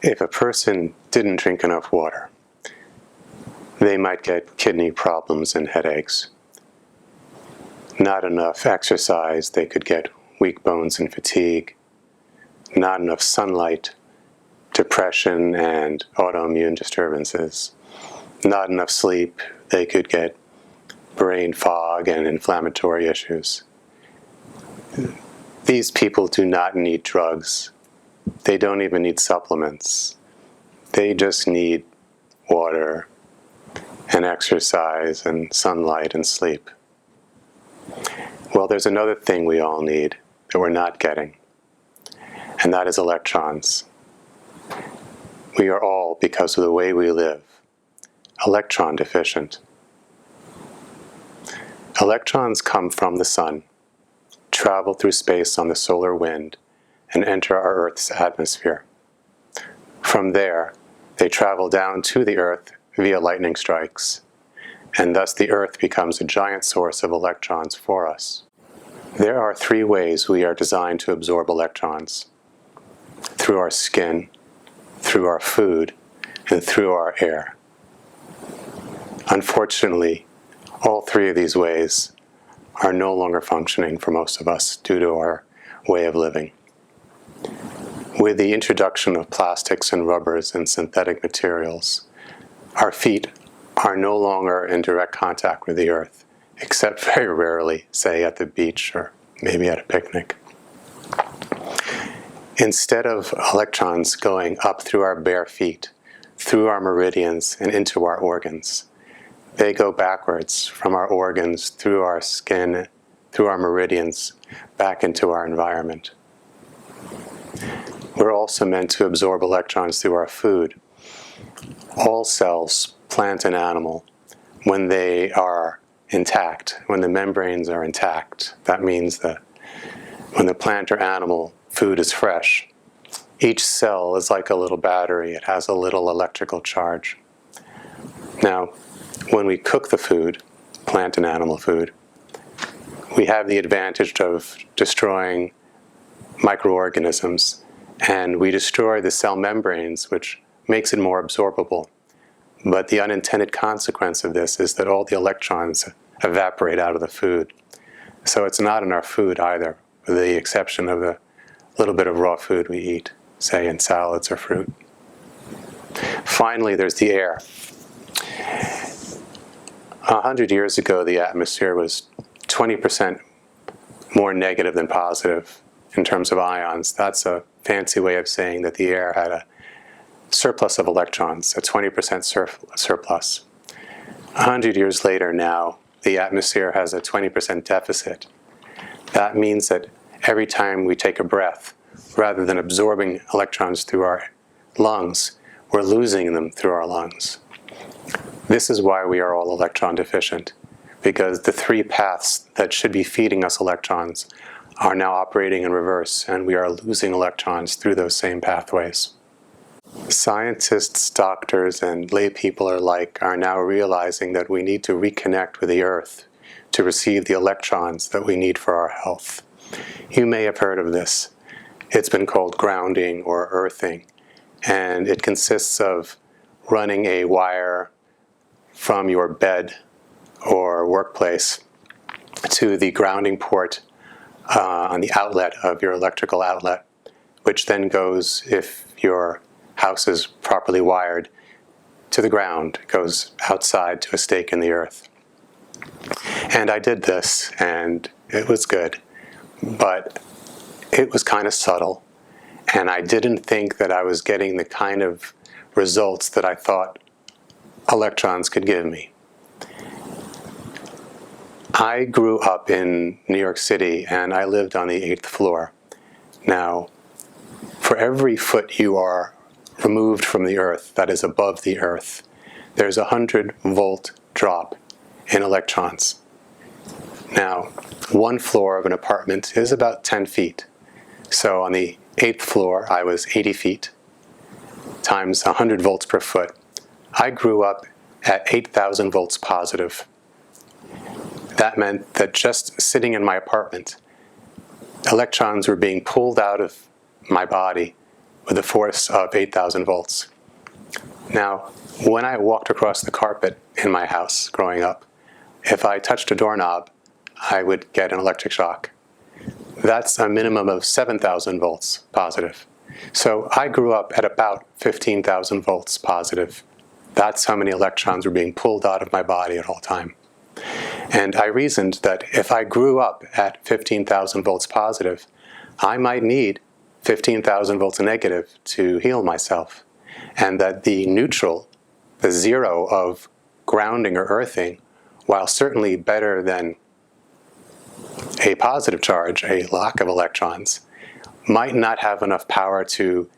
If a person didn't drink enough water, they might get kidney problems and headaches. Not enough exercise, they could get weak bones and fatigue. Not enough sunlight, depression and autoimmune disturbances. Not enough sleep, they could get brain fog and inflammatory issues. These people do not need drugs. They don't even need supplements. They just need water and exercise and sunlight and sleep. Well, there's another thing we all need that we're not getting, and that is electrons. We are all, because of the way we live, electron deficient. Electrons come from the sun, travel through space on the solar wind, and enter our Earth's atmosphere. From there, they travel down to the Earth via lightning strikes, and thus the Earth becomes a giant source of electrons for us. There are three ways we are designed to absorb electrons: through our skin, through our food, and through our air. Unfortunately, all three of these ways are no longer functioning for most of us due to our way of living. With the introduction of plastics and rubbers and synthetic materials, our feet are no longer in direct contact with the earth, except very rarely, say at the beach or maybe at a picnic. Instead of electrons going up through our bare feet, through our meridians and into our organs, they go backwards from our organs, through our skin, through our meridians, back into our environment. We're also meant to absorb electrons through our food. All cells, plant and animal, when they are intact, when the membranes are intact, that means that when the plant or animal food is fresh, each cell is like a little battery. It has a little electrical charge. Now, when we cook the food, plant and animal food, we have the advantage of destroying microorganisms, and we destroy the cell membranes, which makes it more absorbable. But the unintended consequence of this is that all the electrons evaporate out of the food. So it's not in our food either, with the exception of the little bit of raw food we eat, say in salads or fruit. Finally, there's the air. 100 years ago, the atmosphere was 20% more negative than positive in terms of ions. That's a fancy way of saying that the air had a surplus of electrons, a 20% surplus. 100 years later now, the atmosphere has a 20% deficit. That means that every time we take a breath, rather than absorbing electrons through our lungs, we're losing them through our lungs. This is why we are all electron deficient, because the three paths that should be feeding us electrons are now operating in reverse, and we are losing electrons through those same pathways. Scientists, doctors, and lay people alike are now realizing that we need to reconnect with the earth to receive the electrons that we need for our health. You may have heard of this. It's been called grounding or earthing, and it consists of running a wire from your bed or workplace to the grounding port on the outlet of your electrical outlet, which then goes, if your house is properly wired, to the ground. It goes outside to a stake in the earth. And I did this, and it was good, but it was kind of subtle, and I didn't think that I was getting the kind of results that I thought electrons could give me. I grew up in New York City, and I lived on the 8th floor. Now, for every foot you are removed from the earth, that is above the earth, there's a 100-volt drop in electrons. Now, one floor of an apartment is about 10 feet. So on the 8th floor, I was 80 feet times 100 volts per foot. I grew up at 8,000 volts positive. That meant that just sitting in my apartment, electrons were being pulled out of my body with a force of 8,000 volts. Now, when I walked across the carpet in my house growing up, if I touched a doorknob, I would get an electric shock. That's a minimum of 7,000 volts positive. So I grew up at about 15,000 volts positive. That's how many electrons were being pulled out of my body at all time. And I reasoned that if I grew up at 15,000 volts positive, I might need 15,000 volts negative to heal myself. And that the neutral, the zero of grounding or earthing, while certainly better than a positive charge, a lack of electrons, might not have enough power to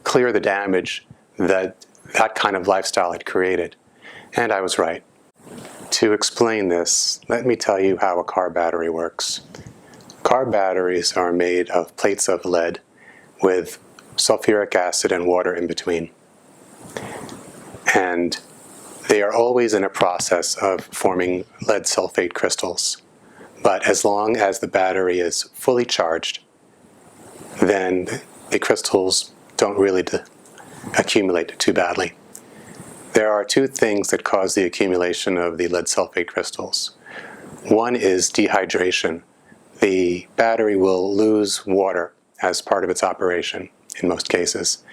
clear the damage that that kind of lifestyle had created. And I was right. To explain this, let me tell you how a car battery works. Car batteries are made of plates of lead with sulfuric acid and water in between. And they are always in a process of forming lead sulfate crystals. But as long as the battery is fully charged, then the crystals don't really accumulate too badly. There are two things that cause the accumulation of the lead sulfate crystals. One is dehydration. The battery will lose water as part of its operation in most cases.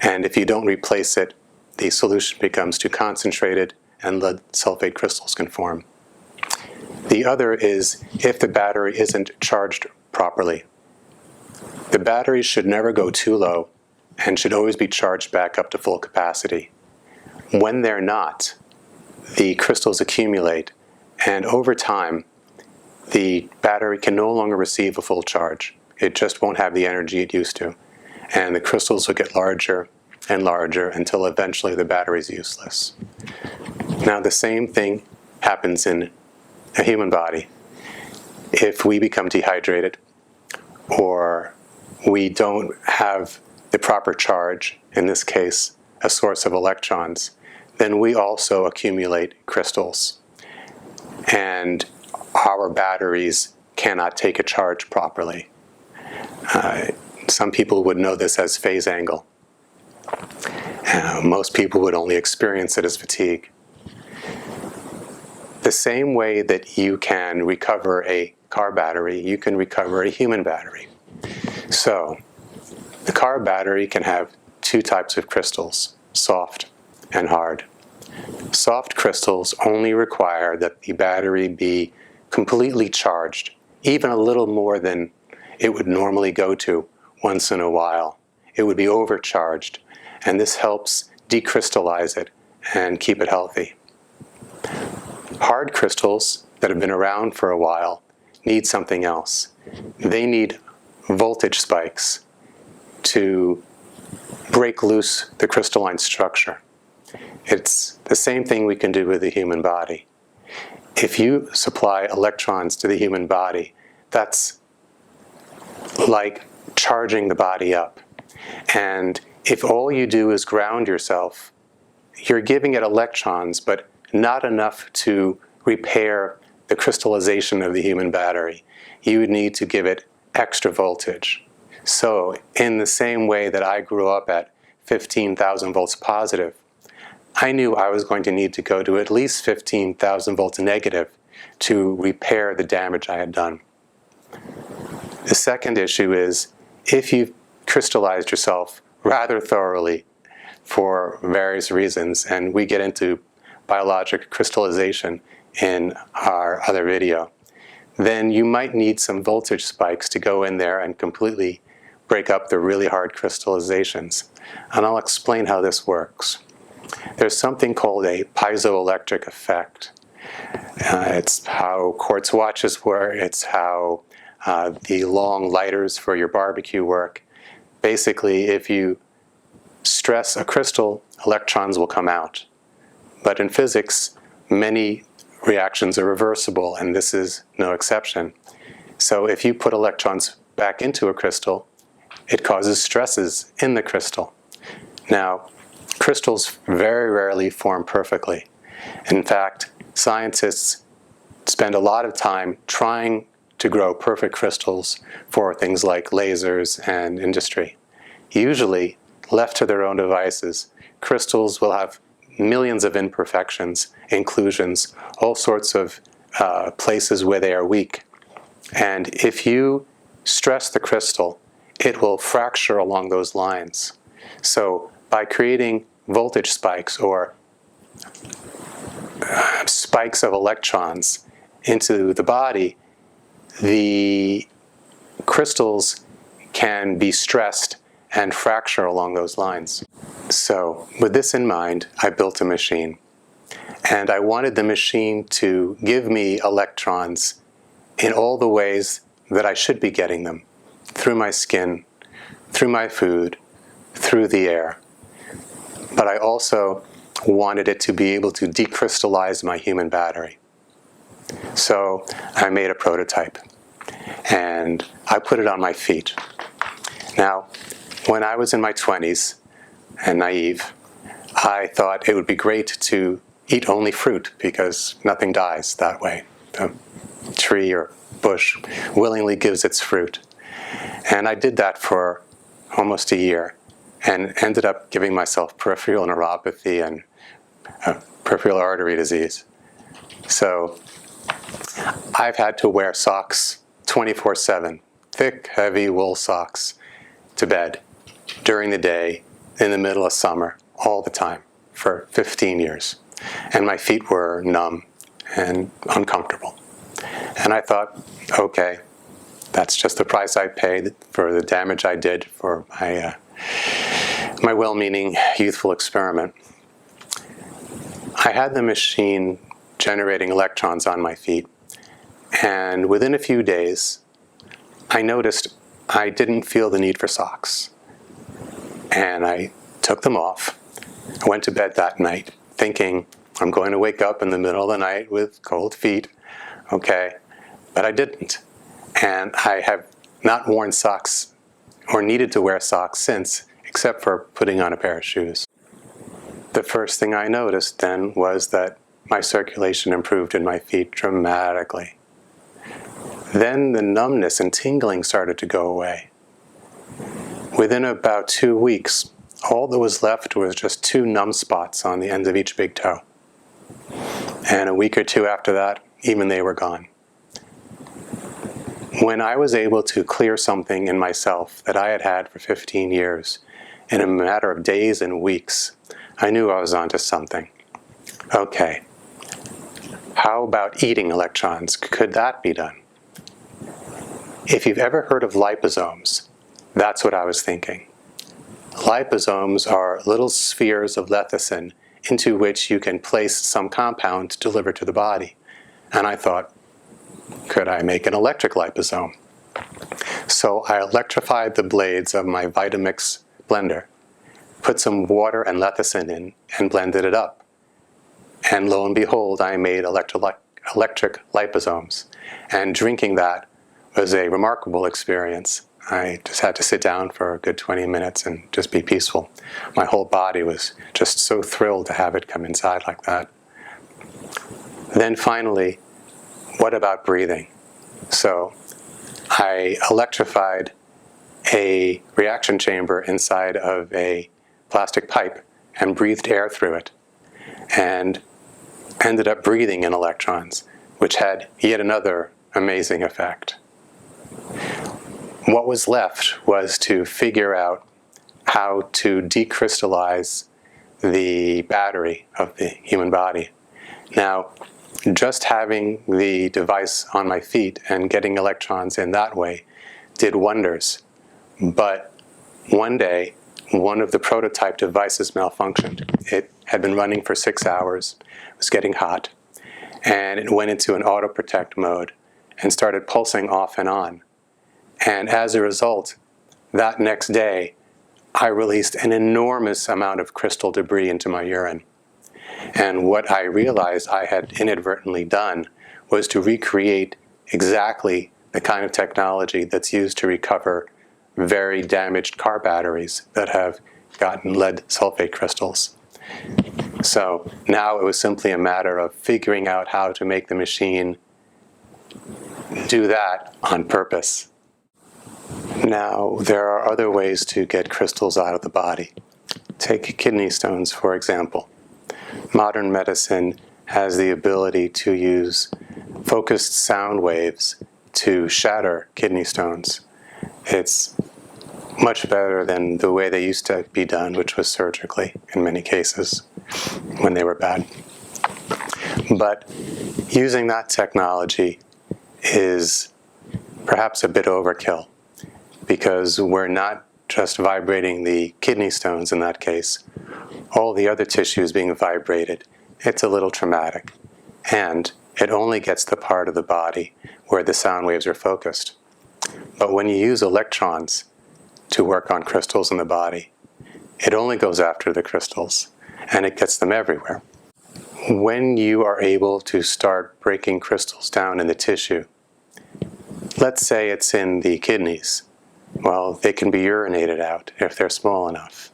And if you don't replace it, the solution becomes too concentrated and lead sulfate crystals can form. The other is if the battery isn't charged properly. The battery should never go too low and should always be charged back up to full capacity. When they're not, the crystals accumulate, and over time, the battery can no longer receive a full charge. It just won't have the energy it used to, and the crystals will get larger and larger until eventually the battery is useless. Now, the same thing happens in a human body. If we become dehydrated, or we don't have the proper charge, in this case, a source of electrons, then we also accumulate crystals. And our batteries cannot take a charge properly. Some people would know this as phase angle. Most people would only experience it as fatigue. The same way that you can recover a car battery, you can recover a human battery. So, the car battery can have two types of crystals, soft and hard. Soft crystals only require that the battery be completely charged, even a little more than it would normally go to once in a while. It would be overcharged, and this helps decrystallize it and keep it healthy. Hard crystals that have been around for a while need something else. They need voltage spikes to break loose the crystalline structure. It's the same thing we can do with the human body. If you supply electrons to the human body, that's like charging the body up. And if all you do is ground yourself, you're giving it electrons, but not enough to repair the crystallization of the human battery. You would need to give it extra voltage. So, in the same way that I grew up at 15,000 volts positive, I knew I was going to need to go to at least 15,000 volts negative to repair the damage I had done. The second issue is, if you've crystallized yourself rather thoroughly for various reasons, and we get into biologic crystallization in our other video, then you might need some voltage spikes to go in there and completely break up the really hard crystallizations. And I'll explain how this works. There's something called a piezoelectric effect. It's how quartz watches work. It's how the long lighters for your barbecue work. Basically, if you stress a crystal, electrons will come out. But in physics, many reactions are reversible, and this is no exception. So if you put electrons back into a crystal, it causes stresses in the crystal. Now, crystals very rarely form perfectly. In fact, scientists spend a lot of time trying to grow perfect crystals for things like lasers and industry. Usually, left to their own devices, crystals will have millions of imperfections, inclusions, all sorts of places where they are weak. And if you stress the crystal, it will fracture along those lines. So by creating voltage spikes or spikes of electrons into the body, the crystals can be stressed and fracture along those lines. So with this in mind, I built a machine. And I wanted the machine to give me electrons in all the ways that I should be getting them, through my skin, through my food, through the air. But I also wanted it to be able to decrystallize my human battery. So I made a prototype, and I put it on my feet. Now, when I was in my 20s and naive, I thought it would be great to eat only fruit because nothing dies that way. The tree or bush willingly gives its fruit. And I did that for almost a year and ended up giving myself peripheral neuropathy and peripheral artery disease. So I've had to wear socks 24/7, thick, heavy wool socks, to bed during the day, in the middle of summer, all the time, for 15 years. And my feet were numb and uncomfortable. And I thought, okay, that's just the price I paid for the damage I did for my well-meaning youthful experiment. I had the machine generating electrons on my feet, and within a few days, I noticed I didn't feel the need for socks. And I took them off. I went to bed that night thinking, I'm going to wake up in the middle of the night with cold feet. Okay, but I didn't. And I have not worn socks or needed to wear socks since, except for putting on a pair of shoes. The first thing I noticed then was that my circulation improved in my feet dramatically. Then the numbness and tingling started to go away. Within about 2 weeks, all that was left was just 2 numb spots on the ends of each big toe. And a week or 2 after that, even they were gone. When I was able to clear something in myself that I had had for 15 years, in a matter of days and weeks, I knew I was onto something. Okay, how about eating electrons? Could that be done? If you've ever heard of liposomes, that's what I was thinking. Liposomes are little spheres of lecithin into which you can place some compound delivered to the body. And I thought, could I make an electric liposome? So I electrified the blades of my Vitamix blender, put some water and lecithin in, and blended it up. And lo and behold, I made electric liposomes. And drinking that was a remarkable experience. I just had to sit down for a good 20 minutes and just be peaceful. My whole body was just so thrilled to have it come inside like that. Then finally, what about breathing? So I electrified a reaction chamber inside of a plastic pipe and breathed air through it, and ended up breathing in electrons, which had yet another amazing effect. What was left was to figure out how to decrystallize the battery of the human body. Now, just having the device on my feet and getting electrons in that way did wonders. But one day, one of the prototype devices malfunctioned. It had been running for 6 hours, was getting hot, and it went into an auto protect mode and started pulsing off and on. And as a result, that next day, I released an enormous amount of crystal debris into my urine. And what I realized I had inadvertently done was to recreate exactly the kind of technology that's used to recover very damaged car batteries that have gotten lead sulfate crystals. So now it was simply a matter of figuring out how to make the machine do that on purpose. Now, there are other ways to get crystals out of the body. Take kidney stones, for example. Modern medicine has the ability to use focused sound waves to shatter kidney stones. It's much better than the way they used to be done, which was surgically in many cases when they were bad. But using that technology is perhaps a bit overkill, because we're not just vibrating the kidney stones in that case. All the other tissue is being vibrated. It's a little traumatic. And it only gets the part of the body where the sound waves are focused. But when you use electrons to work on crystals in the body, it only goes after the crystals, and it gets them everywhere. When you are able to start breaking crystals down in the tissue, let's say it's in the kidneys, well, they can be urinated out if they're small enough.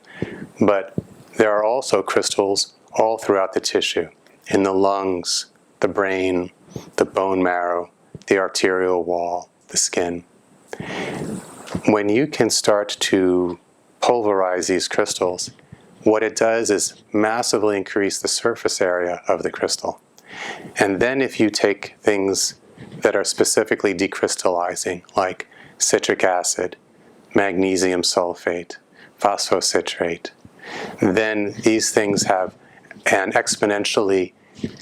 But there are also crystals all throughout the tissue, in the lungs, the brain, the bone marrow, the arterial wall, the skin. When you can start to pulverize these crystals, what it does is massively increase the surface area of the crystal. And then if you take things that are specifically decrystallizing, like citric acid, magnesium sulfate, phosphocitrate, then these things have an exponentially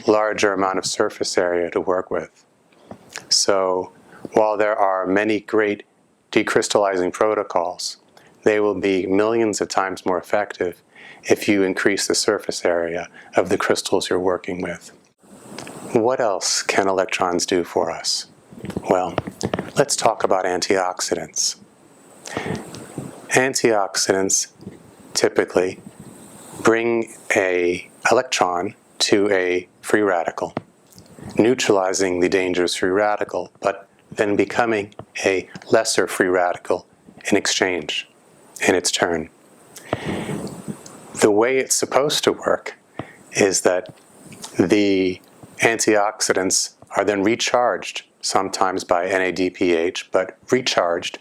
larger amount of surface area to work with. So while there are many great decrystallizing protocols, they will be millions of times more effective if you increase the surface area of the crystals you're working with. What else can electrons do for us? Well, let's talk about antioxidants. Antioxidants typically bring an electron to a free radical, neutralizing the dangerous free radical, but then becoming a lesser free radical in exchange, in its turn. The way it's supposed to work is that the antioxidants are then recharged, sometimes by NADPH, but recharged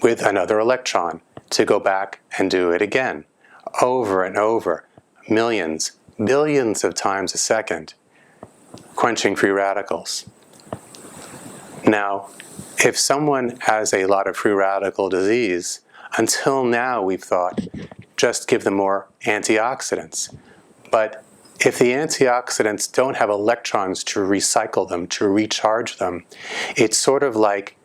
with another electron to go back and do it again, over and over, millions, billions of times a second, quenching free radicals. Now, if someone has a lot of free radical disease, until now we've thought, just give them more antioxidants. But if the antioxidants don't have electrons to recycle them, to recharge them, it's sort of like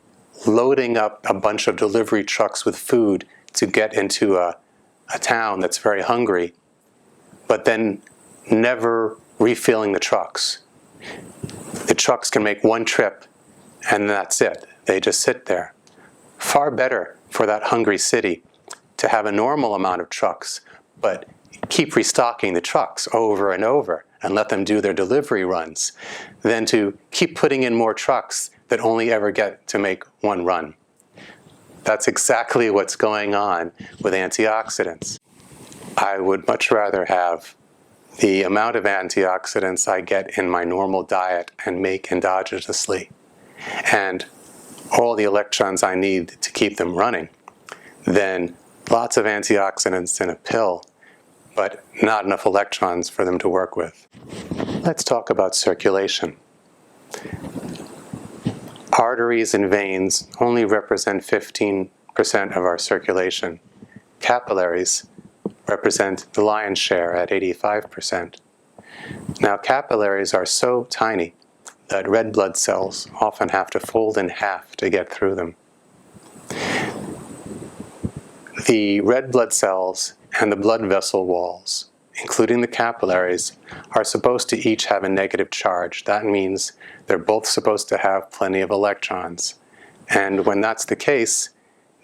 loading up a bunch of delivery trucks with food to get into a town that's very hungry, but then never refilling the trucks. The trucks can make one trip, and that's it. They just sit there. Far better for that hungry city to have a normal amount of trucks, but keep restocking the trucks over and over and let them do their delivery runs, than to keep putting in more trucks that only ever get to make one run. That's exactly what's going on with antioxidants. I would much rather have the amount of antioxidants I get in my normal diet and make endogenously, and all the electrons I need to keep them running, than lots of antioxidants in a pill, but not enough electrons for them to work with. Let's talk about circulation. Arteries and veins only represent 15% of our circulation. Capillaries represent the lion's share at 85%. Now, capillaries are so tiny that red blood cells often have to fold in half to get through them. The red blood cells and the blood vessel walls, including the capillaries, are supposed to each have a negative charge. That means they're both supposed to have plenty of electrons. And when that's the case,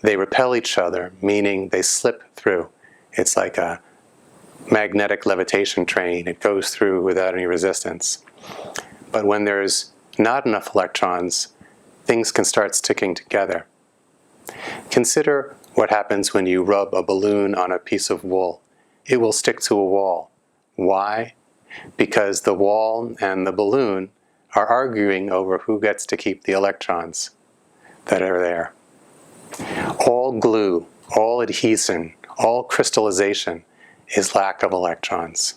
they repel each other, meaning they slip through. It's like a magnetic levitation train. It goes through without any resistance. But when there's not enough electrons, things can start sticking together. Consider what happens when you rub a balloon on a piece of wool. It will stick to a wall. Why? Because the wall and the balloon are arguing over who gets to keep the electrons that are there. All glue, all adhesion, all crystallization is lack of electrons.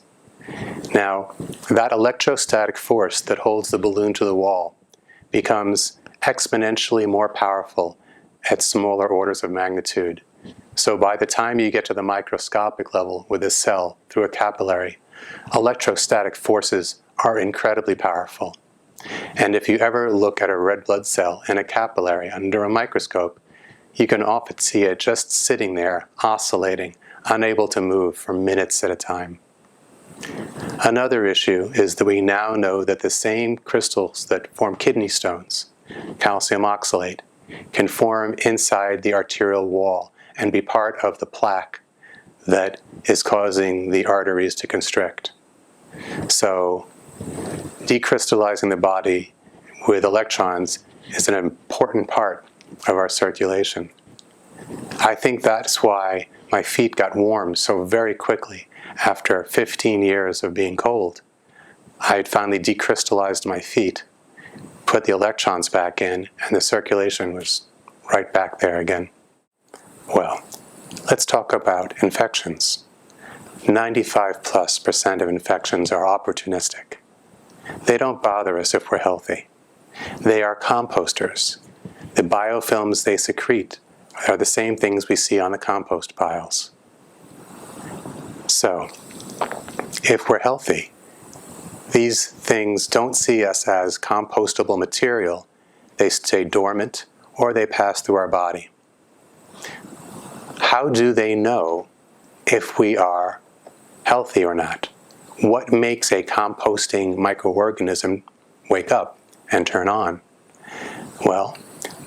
Now, that electrostatic force that holds the balloon to the wall becomes exponentially more powerful at smaller orders of magnitude. So by the time you get to the microscopic level with a cell through a capillary, electrostatic forces are incredibly powerful. And if you ever look at a red blood cell in a capillary under a microscope, you can often see it just sitting there, oscillating, unable to move for minutes at a time. Another issue is that we now know that the same crystals that form kidney stones, calcium oxalate, can form inside the arterial wall and be part of the plaque that is causing the arteries to constrict. So, decrystallizing the body with electrons is an important part of our circulation. I think that's why my feet got warm so very quickly after 15 years of being cold. I had finally decrystallized my feet, put the electrons back in, and the circulation was right back there again. Well, let's talk about infections. 95+% of infections are opportunistic. They don't bother us if we're healthy. They are composters. The biofilms they secrete are the same things we see on the compost piles. So, if we're healthy, these things don't see us as compostable material. They stay dormant or they pass through our body. How do they know if we are healthy or not? What makes a composting microorganism wake up and turn on? Well,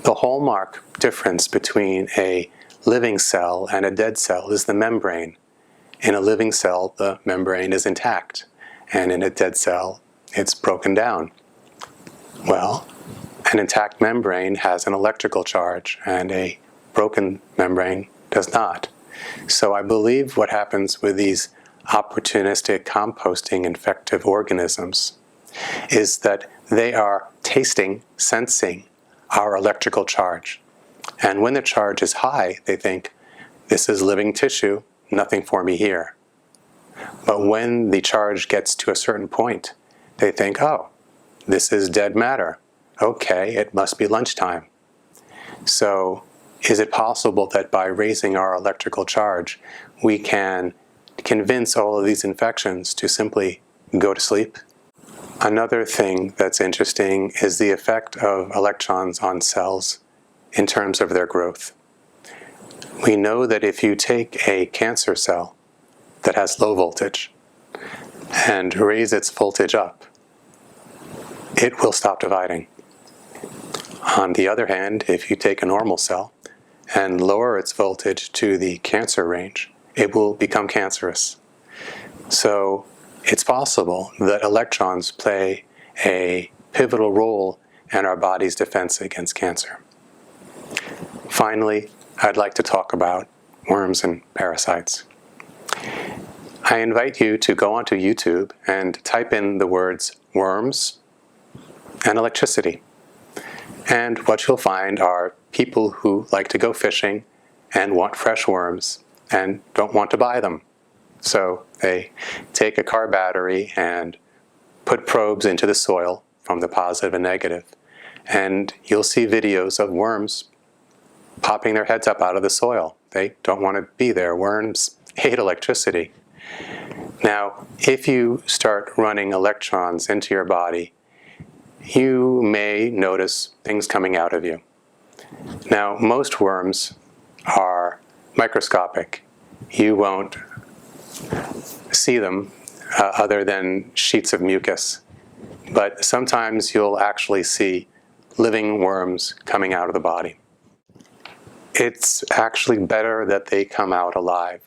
the hallmark difference between a living cell and a dead cell is the membrane. In a living cell, the membrane is intact, and in a dead cell, it's broken down. Well, an intact membrane has an electrical charge, and a broken membrane does not. So I believe what happens with these opportunistic composting infective organisms is that they are tasting, sensing our electrical charge. And when the charge is high, they think, this is living tissue, nothing for me here. But when the charge gets to a certain point, they think, oh, this is dead matter. Okay, it must be lunchtime. So is it possible that by raising our electrical charge, we can convince all of these infections to simply go to sleep? Another thing that's interesting is the effect of electrons on cells in terms of their growth. We know that if you take a cancer cell that has low voltage and raise its voltage up, it will stop dividing. On the other hand, if you take a normal cell and lower its voltage to the cancer range, it will become cancerous. So it's possible that electrons play a pivotal role in our body's defense against cancer. Finally, I'd like to talk about worms and parasites. I invite you to go onto YouTube and type in the words worms and electricity. And what you'll find are people who like to go fishing and want fresh worms and don't want to buy them. So they take a car battery and put probes into the soil from the positive and negative. And you'll see videos of worms popping their heads up out of the soil. They don't want to be there. Worms hate electricity. Now, if you start running electrons into your body, you may notice things coming out of you. Now, most worms are microscopic. You won't see them other than sheets of mucus. But sometimes you'll actually see living worms coming out of the body. It's actually better that they come out alive.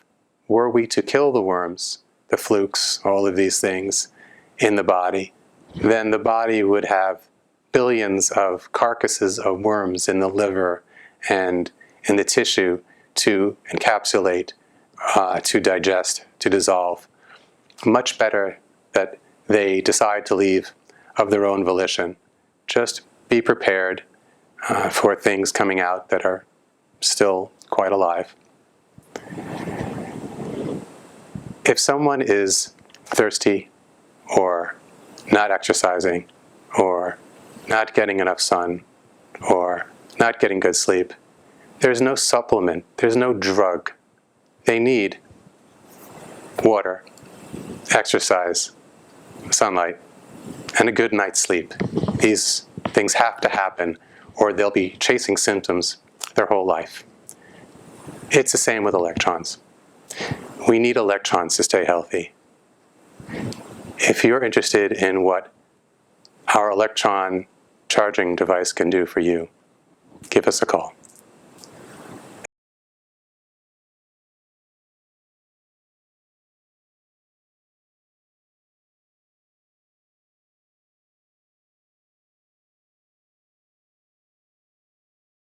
Were we to kill the worms, the flukes, all of these things in the body, then the body would have billions of carcasses of worms in the liver and in the tissue to encapsulate, to digest, to dissolve. Much better that they decide to leave of their own volition. Just be prepared for things coming out that are still quite alive. If someone is thirsty or not exercising or not getting enough sun or not getting good sleep, there's no supplement, there's no drug. They need water, exercise, sunlight, and a good night's sleep. These things have to happen, or they'll be chasing symptoms their whole life. It's the same with electrons. We need electrons to stay healthy. If you're interested in what our electron charging device can do for you, give us a call.